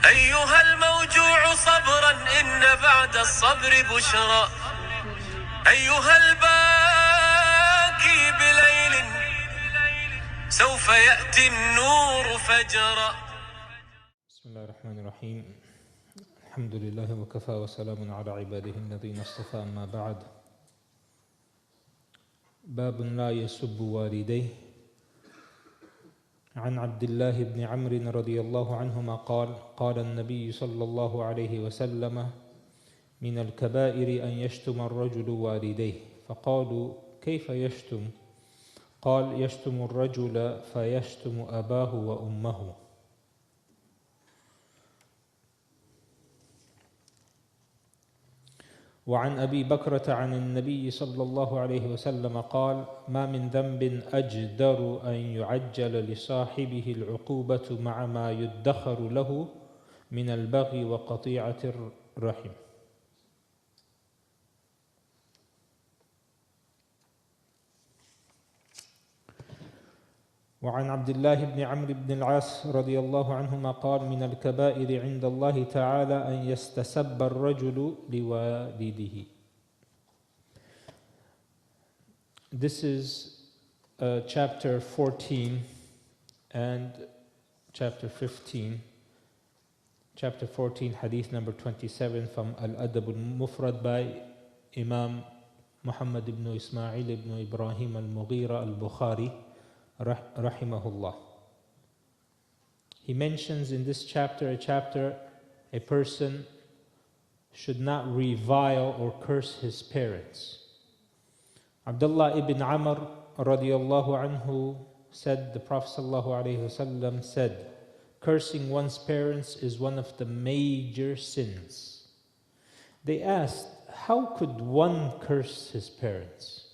أيها الموجوع صبرا إن بعد الصبر بشرى أيها الباكي بليل سوف يأتي النور فجرا. بسم الله الرحمن الرحيم. الحمد لله وكفى وسلام على عباده الذين اصطفى. أما بعد، باب لا يسب والديه. عن عبد الله بن عمرو رضي الله عنهما قال: قال النبي صلى الله عليه وسلم: من الكبائر أن يشتم الرجل والديه. فقالوا: كيف يشتم؟ قال: يشتم الرجل فيشتم أباه وأمه. وعن أبي بكرة عن النبي صلى الله عليه وسلم قال: ما من ذنب أجدر أن يعجل لصاحبه العقوبة مع ما يدخر له من البغي وقطيعة الرحم. وعن عبد الله بن عمرو بن العاص رضي الله عنهما قال: من الكبائر عند الله تعالى أن يستسب الرجل لوالده. This is chapter 14 and chapter 15. Chapter 14, hadith number 27 from al-Adab al-Mufrad by Imam Muhammad ibn Ismail ibn Ibrahim al-Mughira al-Bukhari rahimahullah. He mentions in this chapter a person should not revile or curse his parents. Abdullah ibn Amr radiyallahu anhu said, the Prophet sallallahu alaihi wasallam said, cursing one's parents is one of the major sins. They asked, how could one curse his parents?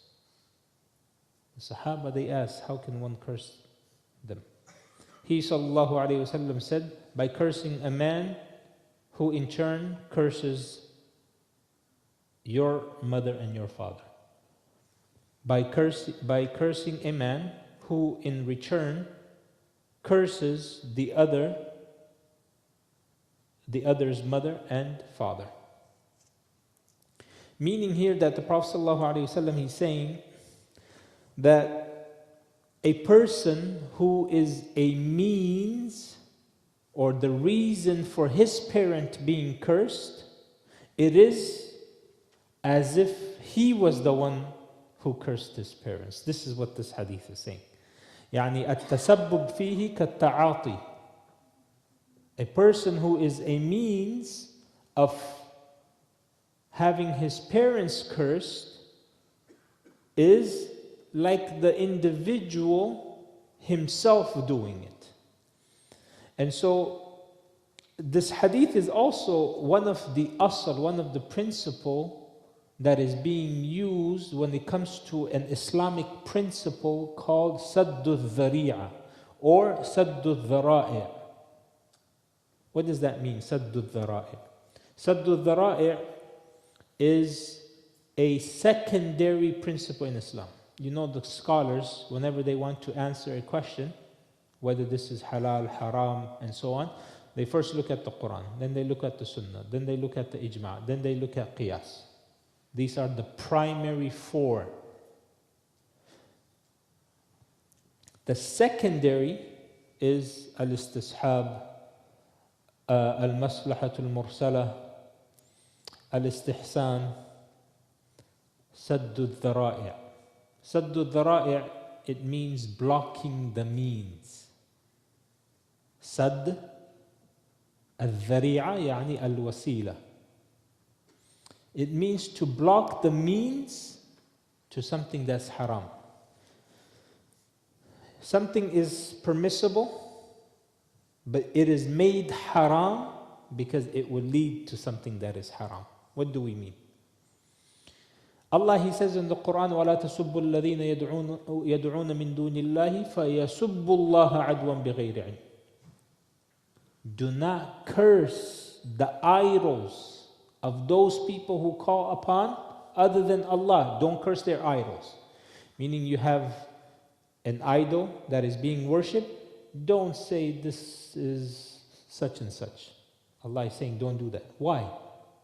The Sahaba, they asked, how can one curse them? He sallallahu alayhi wasallam said, by cursing a man who in turn curses your mother and your father. By cursing a man who in return curses the other's mother and father. Meaning here that the Prophet sallallahu alayhi wasallam, he's saying that a person who is a means or the reason for his parent being cursed, it is as if he was the one who cursed his parents. This is what this hadith is saying. يعني التسبب فيه كالتعاطي. A person who is a means of having his parents cursed is like the individual himself doing it. And so this hadith is also one of the asl, one of the principle that is being used when it comes to an Islamic principle called saddu dhari'a or saddu dhara'i. What does that mean, saddu dhara'i? Saddu dhara'i is a secondary principle in Islam. You know, the scholars, whenever they want to answer a question, whether this is halal, haram, and so on, they first look at the Quran, then they look at the Sunnah, then they look at the Ijma', then they look at Qiyas. These are the primary four. The secondary is al-istishab, al-maslahatul mursala, al-istihsan, saddu dhara'i. Saddu dhara'i, it means blocking the means. Sadd al-dhari'a yani al-wasila. It means to block the means to something that's haram. Something is permissible, but it is made haram because it will lead to something that is haram. What do we mean? Allah, He says in the Quran, وَلَا تَسُبُّوا الَّذِينَ يَدْعُونَ مِن دُونِ اللَّهِ فَيَسُبُّوا اللَّهَ عَدْوًا بِغَيْرِ عِلْمٍ. Do not curse the idols of those people who call upon other than Allah. Don't curse their idols. Meaning you have an idol that is being worshipped, don't say this is such and such. Allah is saying, don't do that. Why?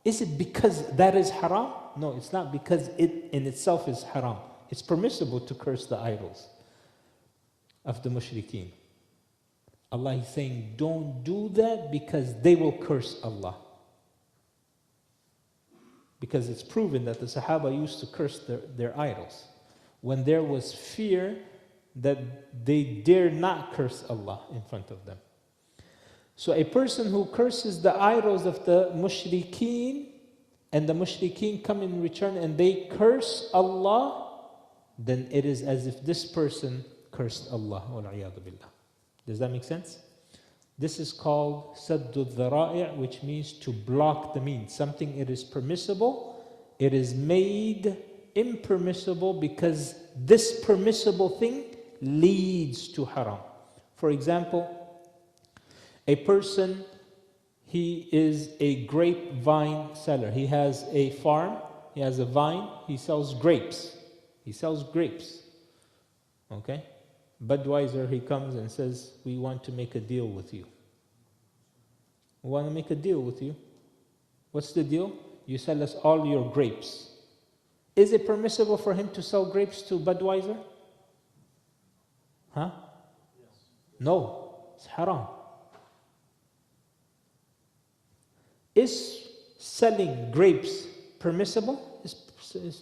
Is it because that is haram? No, it's not because it in itself is haram. It's permissible to curse the idols of the mushrikeen. Allah is saying, don't do that because they will curse Allah. Because it's proven that the Sahaba used to curse their idols. When there was fear that they dare not curse Allah in front of them. So a person who curses the idols of the mushrikeen, and the mushrikeen come in return and they curse Allah, then it is as if this person cursed Allah. Does that make sense? This is called saddu dhara'i', which means to block the means. Something it is permissible, it is made impermissible because this permissible thing leads to haram. For example, a person, he is a grapevine seller. He has a farm, he has a vine, he sells grapes. He sells grapes. Okay? Budweiser, he comes and says, we want to make a deal with you. We want to make a deal with you. What's the deal? You sell us all your grapes. Is it permissible for him to sell grapes to Budweiser? Huh? Yes. No, it's haram. Is selling grapes permissible? It's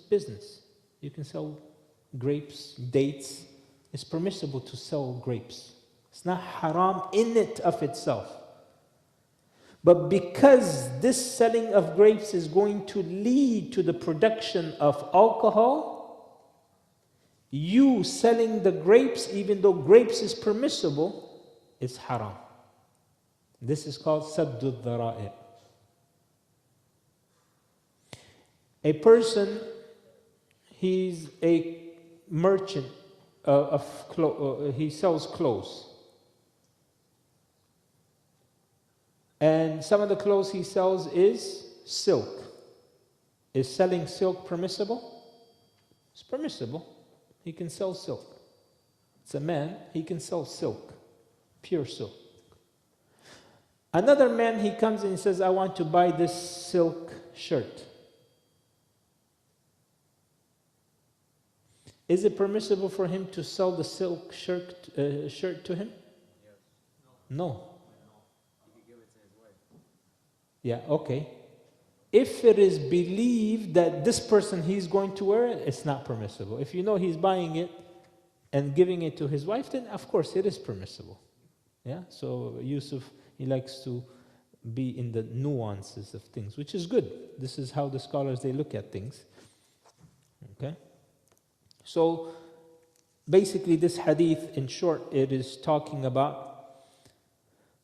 business. You can sell grapes, dates. It's permissible to sell grapes. It's not haram in it of itself. But because this selling of grapes is going to lead to the production of alcohol, you selling the grapes, even though grapes is permissible, is haram. This is called saddu dhara'i'. A person, he's a merchant he sells clothes. And some of the clothes he sells is silk. Is selling silk permissible? It's permissible. He can sell silk. It's a man, he can sell silk, pure silk. Another man, he comes and he says, I want to buy this silk shirt. Is it permissible for him to sell the silk shirt to him? Yes. No. He could give it to his wife. Yeah, okay. If it is believed that this person, he's going to wear it, it's not permissible. If you know he's buying it and giving it to his wife, then of course it is permissible. Yeah. So Yusuf, he likes to be in the nuances of things, which is good. This is how the scholars, they look at things. Okay. So basically this hadith, in short, it is talking about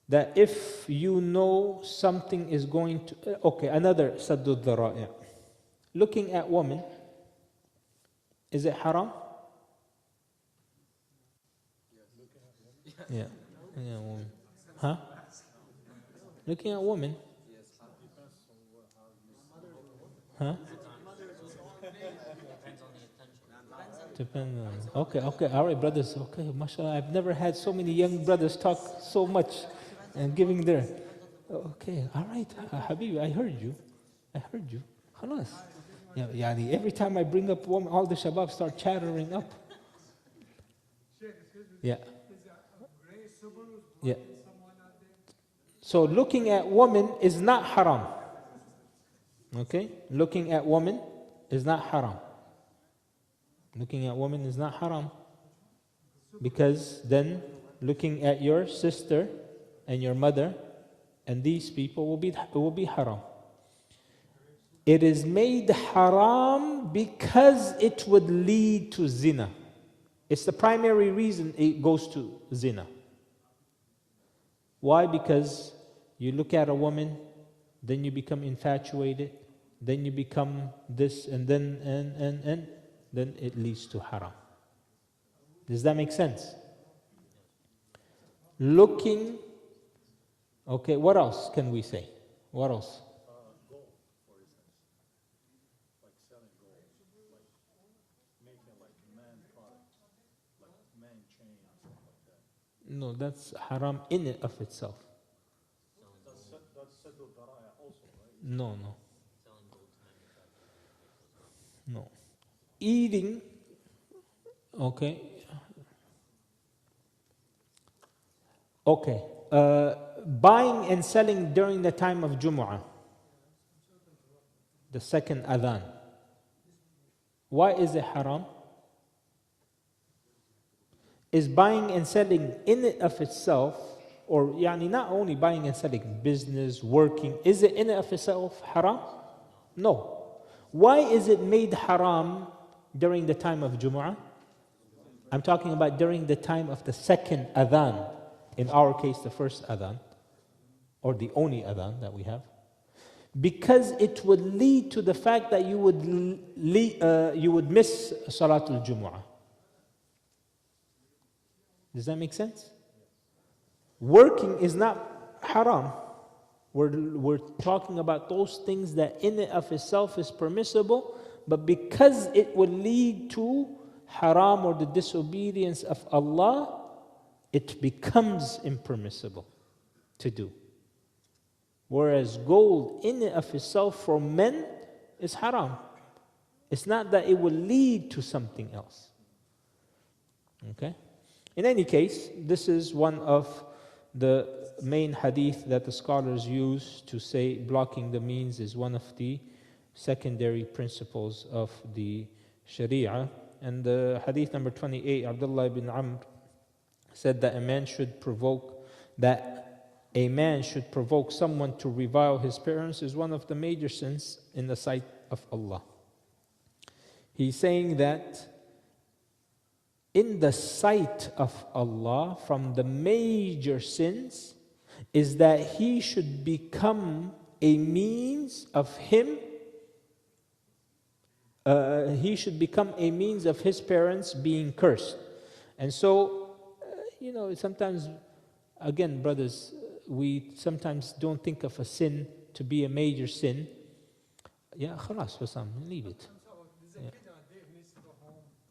that if you know something is going to... Okay, another saddu dhara'i'. Looking at women, is it haram? Yeah. Yeah, woman. Huh? Looking at women. Huh? Depends on... Okay, all right, brothers. Okay, mashallah, I've never had so many young brothers talk so much and giving their... Okay, all right, Habibi, I heard you. Khalas. Yeah, every time I bring up women, all the shabab start chattering up. Yeah. Yeah. So looking at women is not haram. Okay? Looking at women is not haram. Looking at women is not haram. Because then looking at your sister and your mother and these people will be haram. It is made haram because it would lead to zina. It's the primary reason it goes to zina. Why? Because you look at a woman, then you become infatuated, then you become this, and then it leads to haram. Does that make sense? Looking, okay, what else can we say? What else? Gold, for instance. Like selling gold. Like making like man products. Like man chains, stuff like that. No, that's haram in it of itself. That's Saddu Daraya also, right? No, no. No. Eating, okay. Okay. Buying and selling during the time of Jumu'ah, the second adhan. Why is it haram? Is buying and selling in and of itself, or yani not only buying and selling, business, working, is it in and of itself haram? No. Why is it made haram during the time of Jumu'ah? I'm talking about during the time of the second adhan. In our case, the first adhan, or the only adhan that we have. Because it would lead to the fact that you would miss Salatul Jumu'ah. Does that make sense? Working is not haram. We're talking about those things that in and of itself is permissible, but because it would lead to haram or the disobedience of Allah, it becomes impermissible to do. Whereas gold in and of itself for men is haram. It's not that it will lead to something else. Okay? In any case, this is one of the main hadith that the scholars use to say blocking the means is one of the secondary principles of the Sharia. And the hadith number 28, Abdullah ibn Amr said that a man should provoke someone to revile his parents is one of the major sins in the sight of Allah. He's saying that in the sight of Allah, from the major sins is that he should become a means of him. He should become a means of his parents being cursed. And so, sometimes, again, brothers, we sometimes don't think of a sin to be a major sin. Yeah, خلاص Bassam, leave it. Yeah.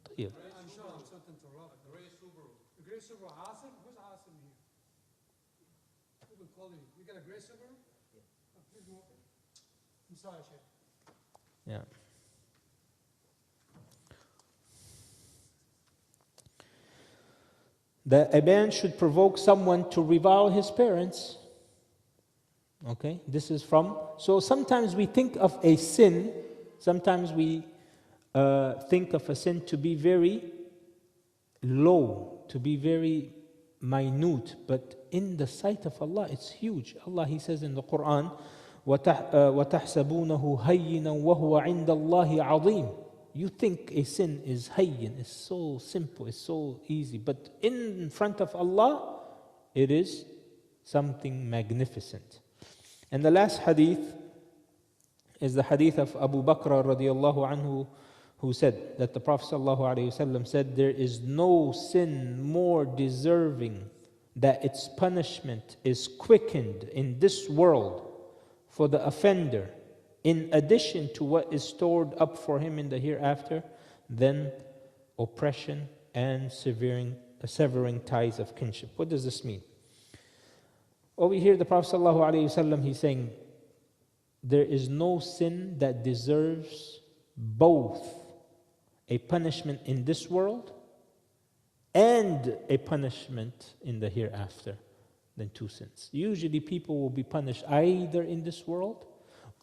طيب. Yeah. That a man should provoke someone to revile his parents. Okay, this is from. So sometimes we think of a sin, sometimes we think of a sin to be very low, to be very minute, but in the sight of Allah, it's huge. Allah, He says in the Quran, وَتَحْسَبُونَهُ هَيِّنًا وَهُوَ عِنْدَ اللَّهِ عَظِيمٌ. You think a sin is hayyin, it's so simple, it's so easy, but in front of Allah, it is something magnificent. And the last hadith is the hadith of Abu Bakra radiallahu anhu, who said that the Prophet sallallahu alaihi wasallam said, there is no sin more deserving that its punishment is quickened in this world for the offender, in addition to what is stored up for him in the hereafter, than oppression and severing ties of kinship. What does this mean? Over here, the Prophet ﷺ, he's saying, there is no sin that deserves both a punishment in this world and a punishment in the hereafter than two sins. Usually people will be punished either in this world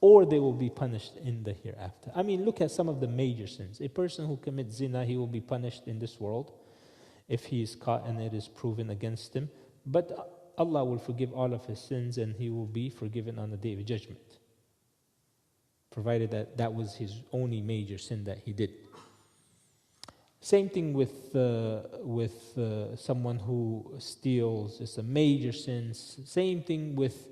or they will be punished in the hereafter. I mean, look at some of the major sins. A person who commits zina, he will be punished in this world if he is caught and it is proven against him. But Allah will forgive all of his sins and he will be forgiven on the Day of Judgment, provided that that was his only major sin that he did. Same thing with someone who steals. It's a major sin. Same thing with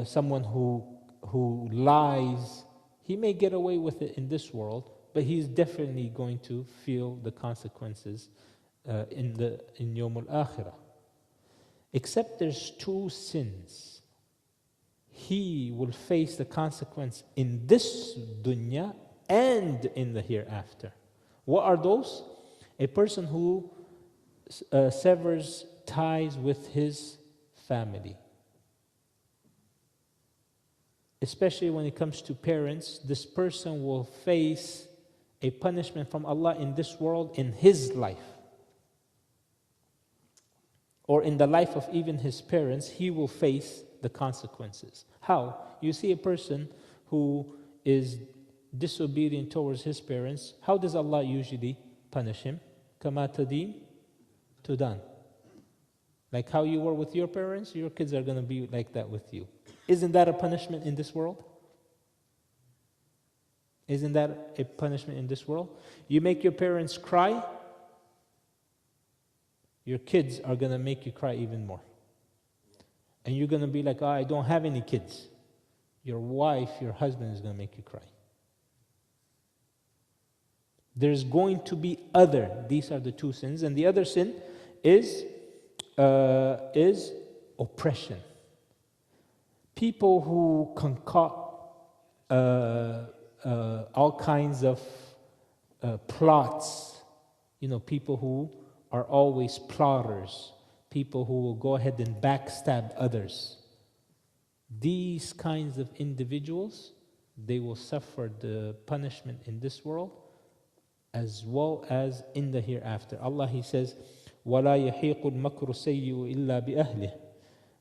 someone who lies. He may get away with it in this world, but he's definitely going to feel the consequences in Yawm al-Akhirah. Except there's two sins. He will face the consequence in this dunya and in the hereafter. What are those? A person who severs ties with his family. especially when it comes to parents, this person will face a punishment from Allah in this world, in his life, or in the life of even his parents. He will face the consequences. How? You see a person who is disobedient towards his parents, how does Allah usually punish him? Kama tadin tudan. Like how you were with your parents, your kids are going to be like that with you. Isn't that a punishment in this world? Isn't that a punishment in this world? You make your parents cry, your kids are going to make you cry even more. And you're going to be like, oh, I don't have any kids. Your wife, your husband is going to make you cry. There's going to be other. These are the two sins. And the other sin is oppression. People who concoct all kinds of plots. You know, people who are always plotters. People who will go ahead and backstab others. These kinds of individuals, they will suffer the punishment in this world as well as in the hereafter. Allah, He says, وَلَا يَحِيقُ الْمَكْرُ السَّيِّئُ إِلَّا بِأَهْلِهِ.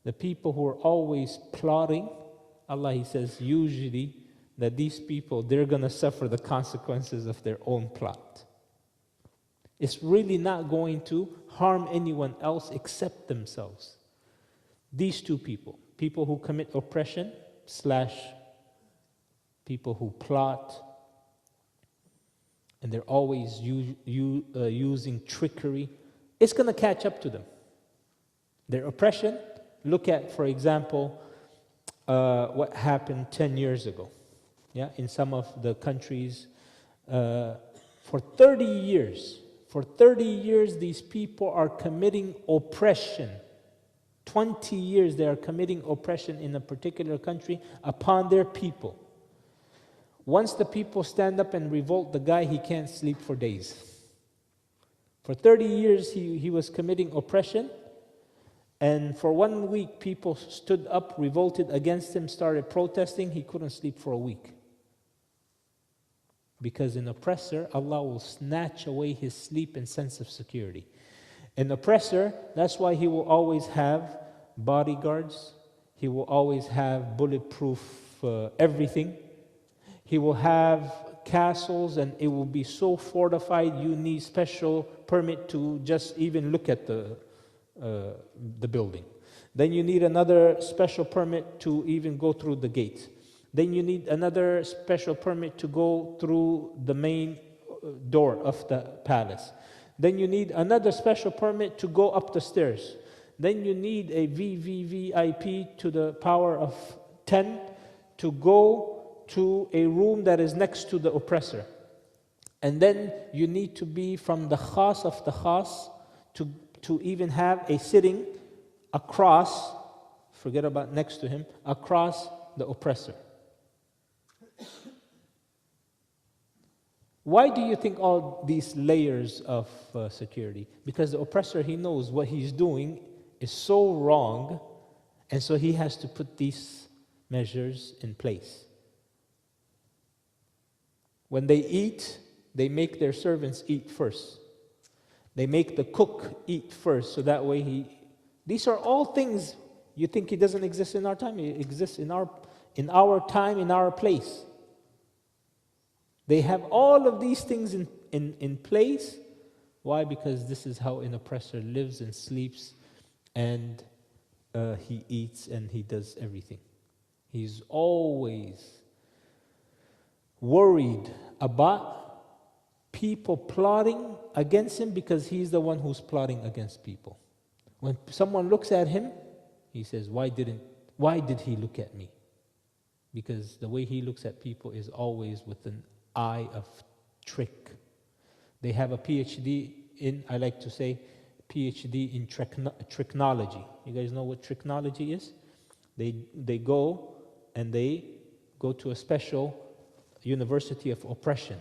The people who are always plotting, Allah, He says, usually that these people, they're going to suffer the consequences of their own plot. It's really not going to harm anyone else except themselves. These two people who commit oppression / people who plot, and they're always using trickery, it's going to catch up to them. Their oppression, look at, for example, what happened 10 years ago. Yeah, in some of the countries, for 30 years, these people are committing oppression. 20 years they are committing oppression in a particular country upon their people. Once the people stand up and revolt, the guy, he can't sleep for days. For 30 years he was committing oppression, and for 1 week people stood up, revolted against him, started protesting. He couldn't sleep for a week. Because an oppressor, Allah will snatch away his sleep and sense of security. An oppressor, that's why he will always have bodyguards. He will always have bulletproof everything. He will have castles, and it will be so fortified you need special permit to just even look at the building. Then you need another special permit to even go through the gate. Then you need another special permit to go through the main door of the palace. Then you need another special permit to go up the stairs. Then you need a VVVIP to the power of 10 to go to a room that is next to the oppressor. And then you need to be from the khas of the khas to even have a sitting across, forget about next to him, across the oppressor. Why do you think all these layers of security? Because the oppressor, he knows what he's doing is so wrong, and so he has to put these measures in place. When they eat, they make their servants eat first. They make the cook eat first, so that way these are all things you think it doesn't exist in our time. It exists in our time, in our place. They have all of these things in place. Why? Because this is how an oppressor lives and sleeps, and he eats and he does everything. He's always worried about people plotting against him, because he's the one who's plotting against people. When someone looks at him, he says, why did he look at me? Because the way he looks at people is always with an eye of trick. They have a PhD in, I like to say, PhD in tricknology. You guys know what tricknology is? They go to a special university of oppression.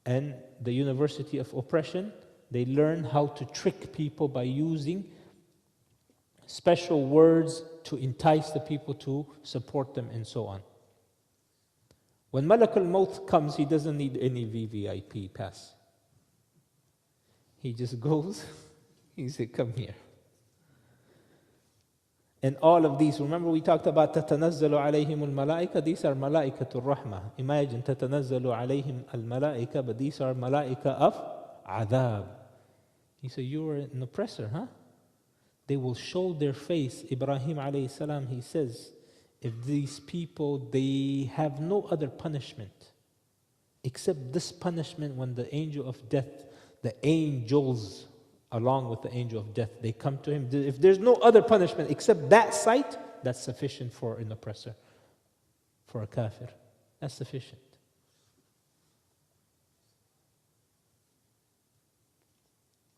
And the university of oppression, they learn how to trick people by using special words to entice the people to support them and so on. When Malak al-Maut comes, he doesn't need any VVIP pass. He just goes, he said, come here. And all of these, remember we talked about تَتَنَزَّلُ عَلَيْهِمُ الْمَلَائِكَةِ. These are مَلَائِكَةُ الرَّحْمَةِ. Imagine تَتَنَزَّلُ عَلَيْهِمْ الْمَلَائِكَةِ, but these are malaika of adab. He said, you are an oppressor, huh? They will show their face. Ibrahim alayhi salam, he says, if these people, they have no other punishment except this punishment when the angel of death, the angels along with the angel of death, they come to him. If there's no other punishment except that sight, that's sufficient for an oppressor, for a kafir. That's sufficient.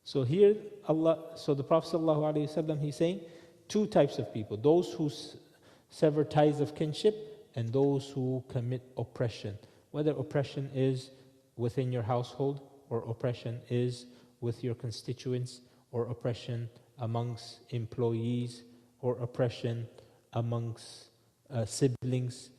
So here, the Prophet ﷺ, he's saying two types of people: those who sever ties of kinship and those who commit oppression. Whether oppression is within your household, or oppression is with your constituents, or oppression amongst employees, or oppression amongst siblings,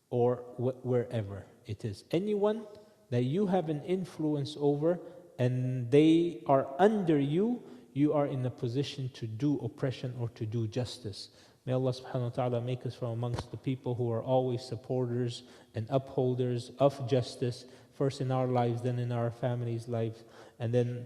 or wherever it is. Anyone that you have an influence over and they are under you, you are in a position to do oppression or to do justice. May Allah subhanahu wa ta'ala make us from amongst the people who are always supporters and upholders of justice, first in our lives, then in our families' lives, and then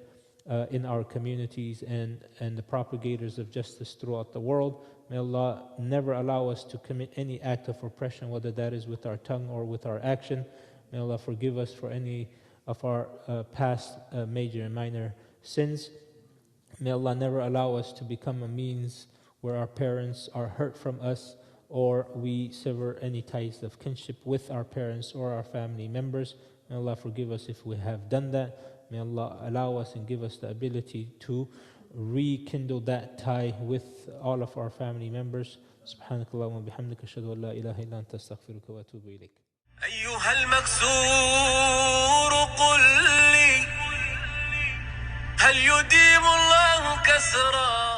in our communities, and the propagators of justice throughout the world. May Allah never allow us to commit any act of oppression, whether that is with our tongue or with our action. May Allah forgive us for any of our past major and minor sins. May Allah never allow us to become a means where our parents are hurt from us, or we sever any ties of kinship with our parents or our family members. May Allah forgive us if we have done that. May Allah allow us and give us the ability to rekindle that tie with all of our family members. Subhanakallahumma bihamdika ashhadu an la ilaha illa anta astaghfiruka wa atubu ilayk. أيها المكسور قل لي هل يديم الله كسرا